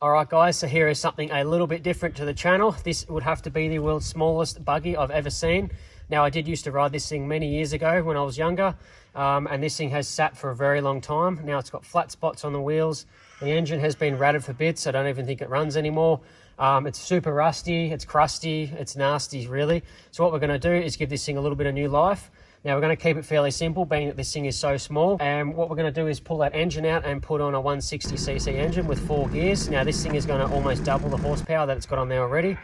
All right guys, so here is something a little bit different to the channel. This would have to be the world's smallest buggy I've ever seen. Now I did used to ride this thing many years ago when I was younger, and this thing has sat for a very long time. Now it's got flat spots on the wheels. The engine has been ratted for bits, so I don't even think it runs anymore. It's super rusty, it's crusty, it's nasty really. So what we're gonna do is give this thing a little bit of new life. Now we're going to keep it fairly simple, being that this thing is so small. And what we're going to do is pull that engine out and put on a 160cc engine with 4 gears. Now this thing is going to almost double the horsepower that it's got on there already.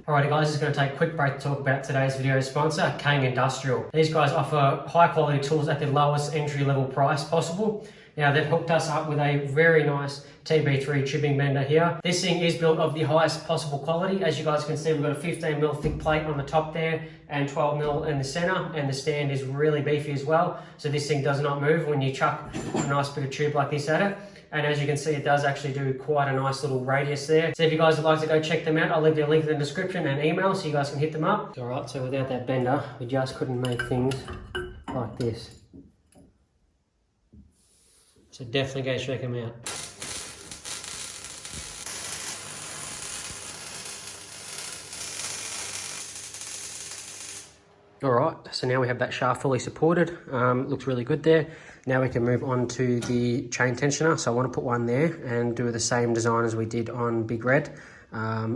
Alrighty guys, just going to take a quick break to talk about today's video sponsor, KANG Industrial. These guys offer high quality tools at the lowest entry level price possible. Now they've hooked us up with a very nice TB3 chipping bender here. This thing is built of the highest possible quality. As you guys can see, we've got a 15mm thick plate on the top there and 12mm in the center, and the stand is really beefy as well. So this thing does not move when you chuck a nice bit of tube like this at it. And as you can see, it does actually do quite a nice little radius there. So if you guys would like to go check them out, I'll leave you a link in the description and email so you guys can hit them up. All right, so without that bender, we just couldn't make things like this. So definitely go check them out. All right, so now we have that shaft fully supported. Looks really good there. Now we can move on to the chain tensioner. So I want to put one there and do the same design as we did on Big Red.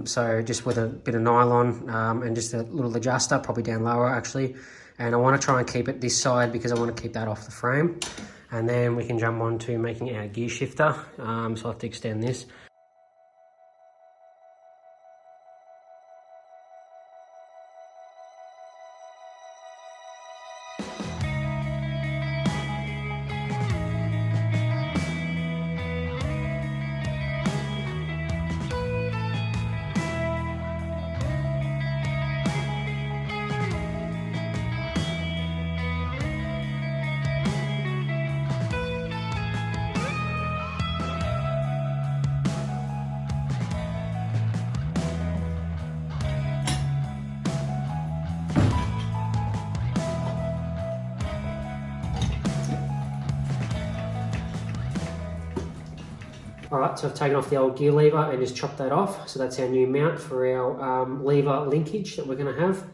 So just with a bit of nylon and just a little adjuster, probably down lower actually. And I want to try and keep it this side because I want to keep that off the frame. And then we can jump on to making our gear shifter. So I'll have to extend this. Alright, so I've taken off the old gear lever and just chopped that off. So that's our new mount for our lever linkage that we're going to have.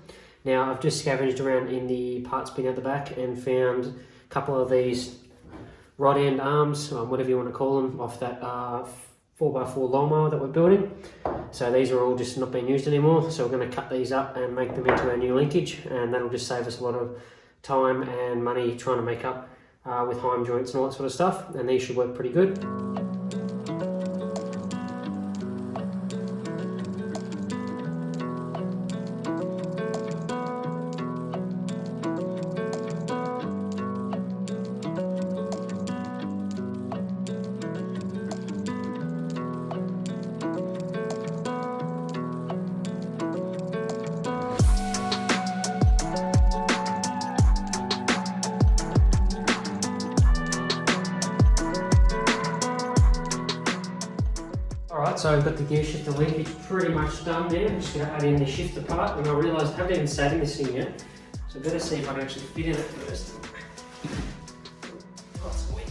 Now I've just scavenged around in the parts bin at the back and found a couple of these rod end arms, whatever you want to call them, off that 4x4 lawnmower that we're building. So these are all just not being used anymore. So we're going to cut these up and make them into our new linkage, and that'll just save us a lot of time and money trying to make up with heim joints and all that sort of stuff. And these should work pretty good. Alright, so I've got the gear shifter linkage pretty much done there. I'm just going to add in the shifter part, and I realised I haven't even sat in this thing yet, so I better see if I can actually fit in it first. Oh, sweet.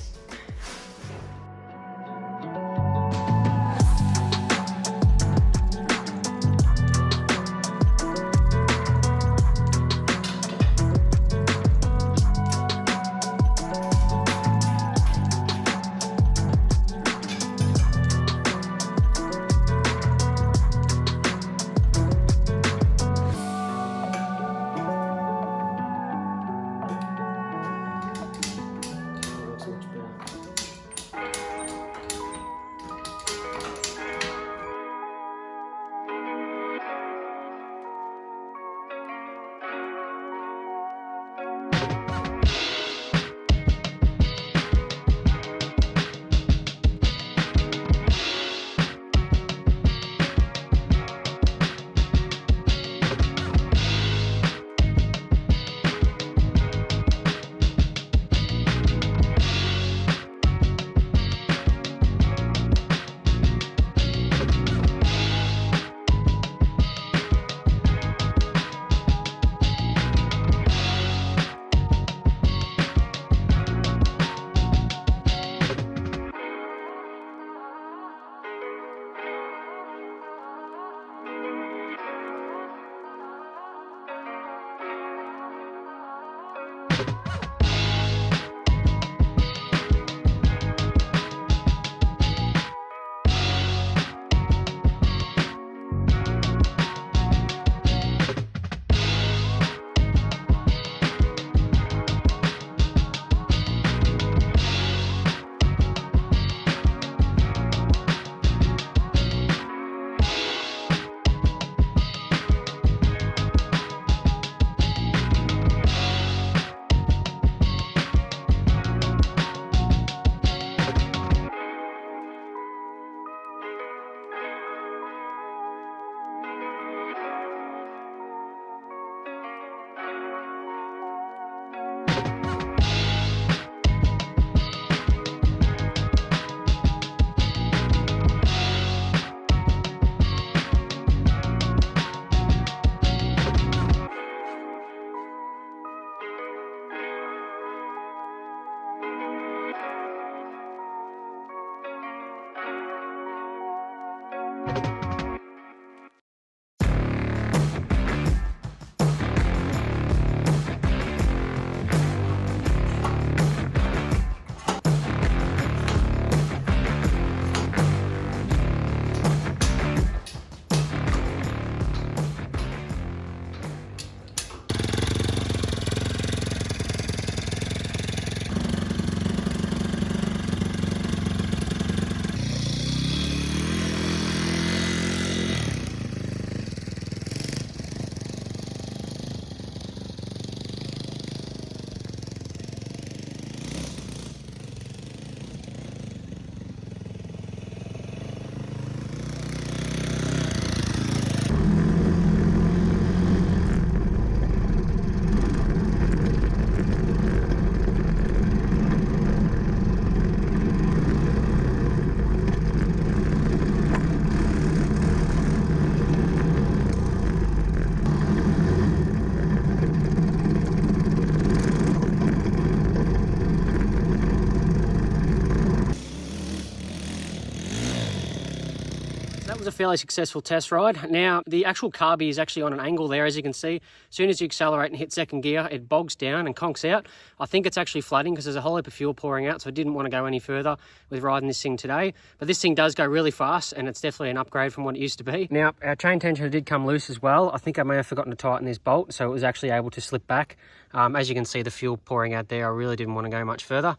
was a fairly successful test ride. Now, the actual carby is actually on an angle there, as you can see. As soon as you accelerate and hit second gear, it bogs down and conks out. I think it's actually flooding because there's a whole heap of fuel pouring out, so I didn't want to go any further with riding this thing today. But this thing does go really fast, and it's definitely an upgrade from what it used to be. Now, our chain tensioner did come loose as well. I think I may have forgotten to tighten this bolt, so it was actually able to slip back. As you can see, the fuel pouring out there, I really didn't want to go much further.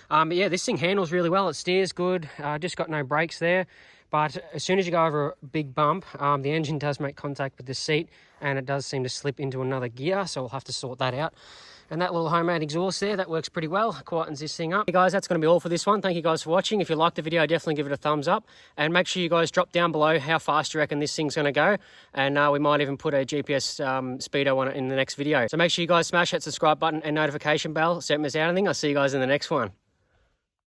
But yeah, this thing handles really well. It steers good. Just got no brakes there. But as soon as you go over a big bump, the engine does make contact with the seat, and it does seem to slip into another gear, so we'll have to sort that out. And that little homemade exhaust there, that works pretty well, quietens this thing up. Hey guys, that's going to be all for this one. Thank you guys for watching. If you liked the video, definitely give it a thumbs up. And make sure you guys drop down below how fast you reckon this thing's going to go. And we might even put a GPS speedo on it in the next video. So make sure you guys smash that subscribe button and notification bell so you don't miss out anything. I'll see you guys in the next one.